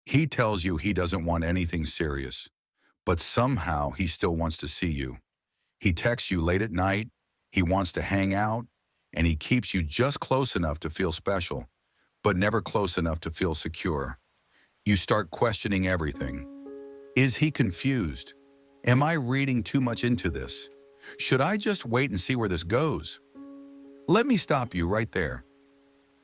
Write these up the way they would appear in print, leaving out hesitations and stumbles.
He tells you he doesn't want anything serious, but somehow he still wants to see you. He texts you late at night, he wants to hang out, and he keeps you just close enough to feel special, but never close enough to feel secure. You start questioning everything. Is he confused? Am I reading too much into this? Should I just wait and see where this goes? Let me stop you right there.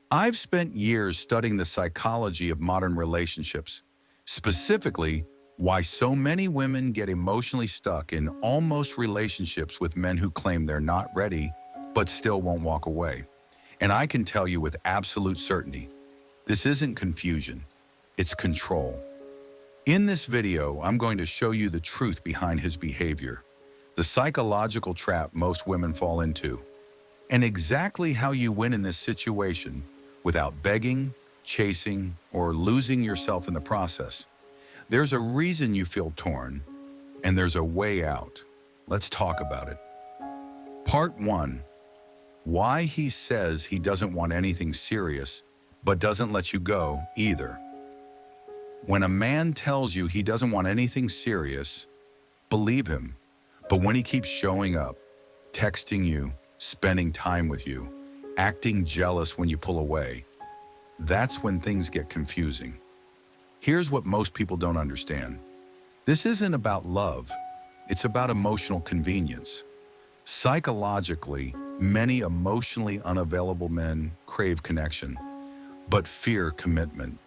I've spent years studying the psychology of modern relationships, specifically why so many women get emotionally stuck in almost relationships with men who claim they're not ready, but still won't walk away. And I can tell you with absolute certainty, this isn't confusion, it's control. In this video, I'm going to show you the truth behind his behavior, the psychological trap most women fall into, and exactly how you win in this situation without begging, chasing, or losing yourself in the process. There's a reason you feel torn, and there's a way out. Let's talk about it. Part 1. Why he says he doesn't want anything serious, but doesn't let you go either. When a man tells you he doesn't want anything serious, believe him. But when he keeps showing up, texting you, spending time with you, acting jealous when you pull away, that's when things get confusing. Here's what most people don't understand. This isn't about love. It's about emotional convenience. Psychologically, many emotionally unavailable men crave connection, but fear commitment.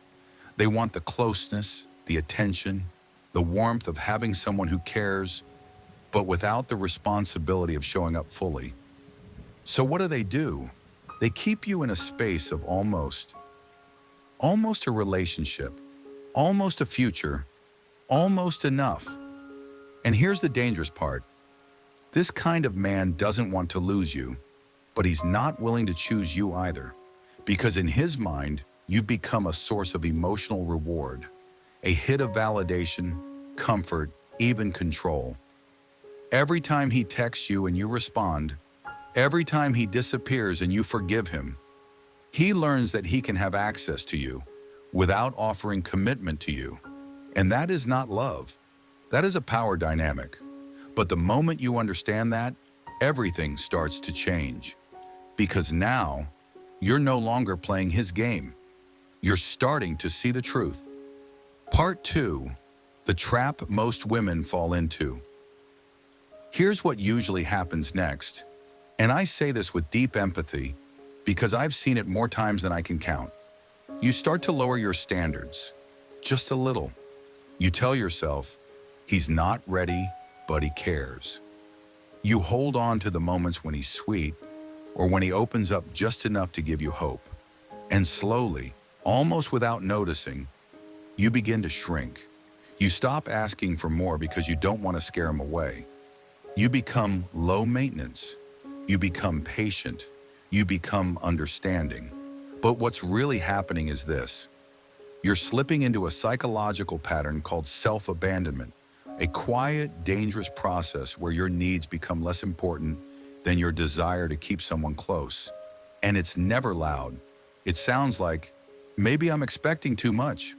They want the closeness, the attention, the warmth of having someone who cares, but without the responsibility of showing up fully. So what do? They keep you in a space of almost a relationship, almost a future, almost enough. And here's the dangerous part. This kind of man doesn't want to lose you, but he's not willing to choose you either, because in his mind, you've become a source of emotional reward, a hit of validation, comfort, even control. Every time he texts you and you respond, every time he disappears and you forgive him, he learns that he can have access to you without offering commitment to you. And that is not love. That is a power dynamic. But the moment you understand that, everything starts to change. Because now, you're no longer playing his game. You're starting to see the truth. Part 2. The trap most women fall into. Here's what usually happens next. And I say this with deep empathy because I've seen it more times than I can count. You start to lower your standards, just a little. You tell yourself, he's not ready, but he cares. You hold on to the moments when he's sweet or when he opens up just enough to give you hope. And slowly, almost without noticing, you begin to shrink. You stop asking for more because you don't want to scare him away. You become low maintenance. You become patient. You become understanding. But what's really happening is this. You're slipping into a psychological pattern called self-abandonment, a quiet, dangerous process where your needs become less important than your desire to keep someone close. And it's never loud. It sounds like, maybe I'm expecting too much.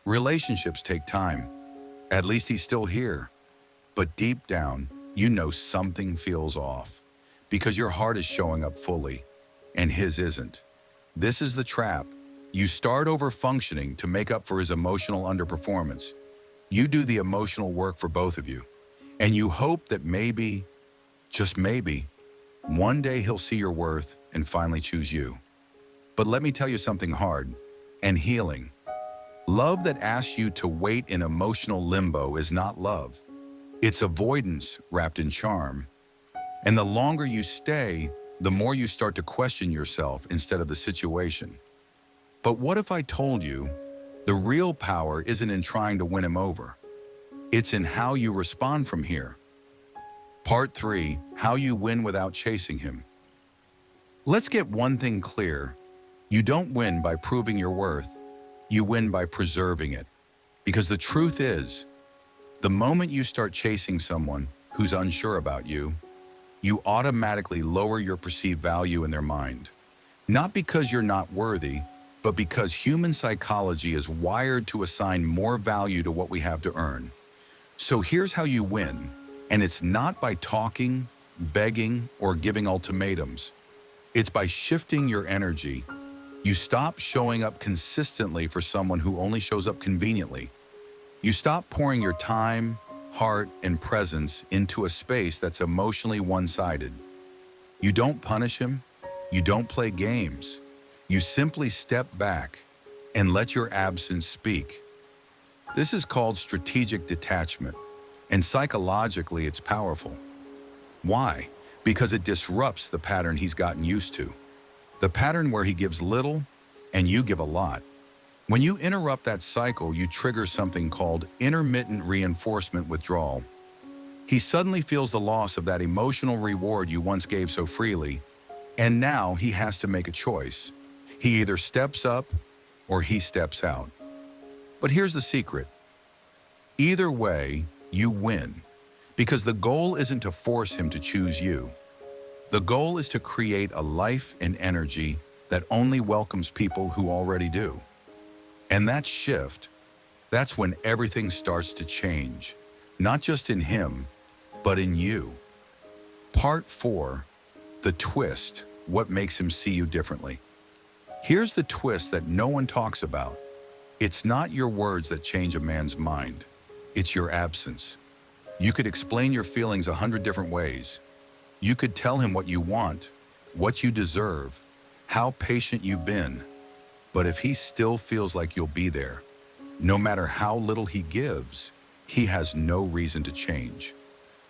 Relationships take time. At least he's still here. But deep down, you know something feels off because your heart is showing up fully and his isn't. This is the trap. You start over-functioning to make up for his emotional underperformance. You do the emotional work for both of you, and you hope that maybe, just maybe, one day he'll see your worth and finally choose you. But let me tell you something hard and healing. Love that asks you to wait in emotional limbo is not love. It's avoidance wrapped in charm. And the longer you stay, the more you start to question yourself instead of the situation. But what if I told you the real power isn't in trying to win him over? It's in how you respond from here. Part 3, how you win without chasing him. Let's get one thing clear. You don't win by proving your worth. You win by preserving it. Because the truth is, the moment you start chasing someone who's unsure about you, you automatically lower your perceived value in their mind. Not because you're not worthy, but because human psychology is wired to assign more value to what we have to earn. So here's how you win, and it's not by talking, begging, or giving ultimatums. It's by shifting your energy. You stop showing up consistently for someone who only shows up conveniently. You stop pouring your time, heart, and presence into a space that's emotionally one-sided. You don't punish him. You don't play games. You simply step back and let your absence speak. This is called strategic detachment, and psychologically it's powerful. Why? Because it disrupts the pattern he's gotten used to. The pattern where he gives little and you give a lot. When you interrupt that cycle, you trigger something called intermittent reinforcement withdrawal. He suddenly feels the loss of that emotional reward you once gave so freely, and now he has to make a choice. He either steps up or he steps out. But here's the secret. Either way, you win, because the goal isn't to force him to choose you. The goal is to create a life and energy that only welcomes people who already do. And that shift, that's when everything starts to change, not just in him, but in you. Part 4, the twist, what makes him see you differently. Here's the twist that no one talks about. It's not your words that change a man's mind. It's your absence. You could explain your feelings 100 different ways. You could tell him what you want, what you deserve, how patient you've been. But if he still feels like you'll be there, no matter how little he gives, he has no reason to change.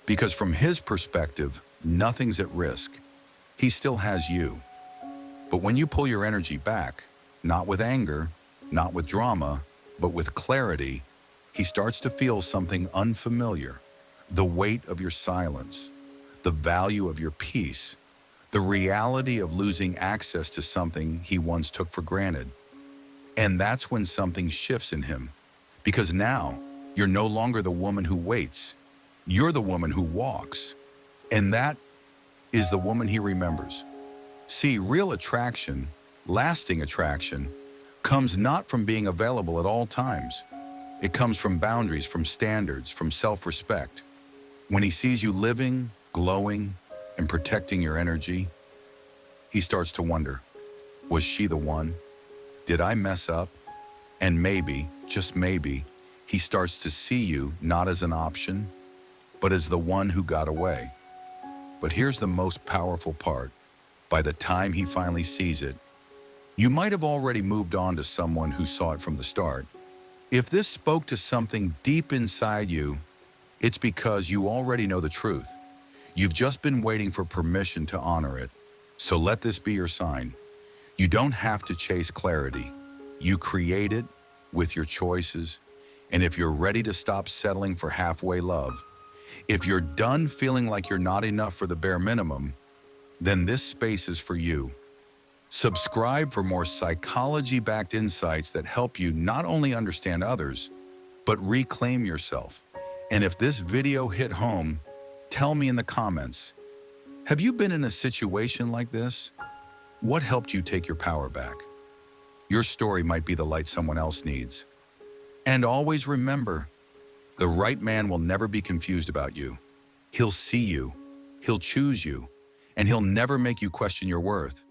Because from his perspective, nothing's at risk. He still has you. But when you pull your energy back, not with anger, not with drama, but with clarity, he starts to feel something unfamiliar. The weight of your silence, the value of your peace, the reality of losing access to something he once took for granted. And that's when something shifts in him. Because now, you're no longer the woman who waits. You're the woman who walks. And that is the woman he remembers. See, real attraction, lasting attraction, comes not from being available at all times. It comes from boundaries, from standards, from self-respect. When he sees you living, glowing, and protecting your energy, he starts to wonder, was she the one? Did I mess up? And maybe, just maybe, he starts to see you not as an option, but as the one who got away. But here's the most powerful part. By the time he finally sees it, you might have already moved on to someone who saw it from the start. If this spoke to something deep inside you, it's because you already know the truth. You've just been waiting for permission to honor it. So let this be your sign. You don't have to chase clarity. You create it with your choices. And if you're ready to stop settling for halfway love, if you're done feeling like you're not enough for the bare minimum, then this space is for you. Subscribe for more psychology-backed insights that help you not only understand others, but reclaim yourself. And if this video hit home, tell me in the comments, have you been in a situation like this? What helped you take your power back? Your story might be the light someone else needs. And always remember, the right man will never be confused about you. He'll see you, he'll choose you, and he'll never make you question your worth.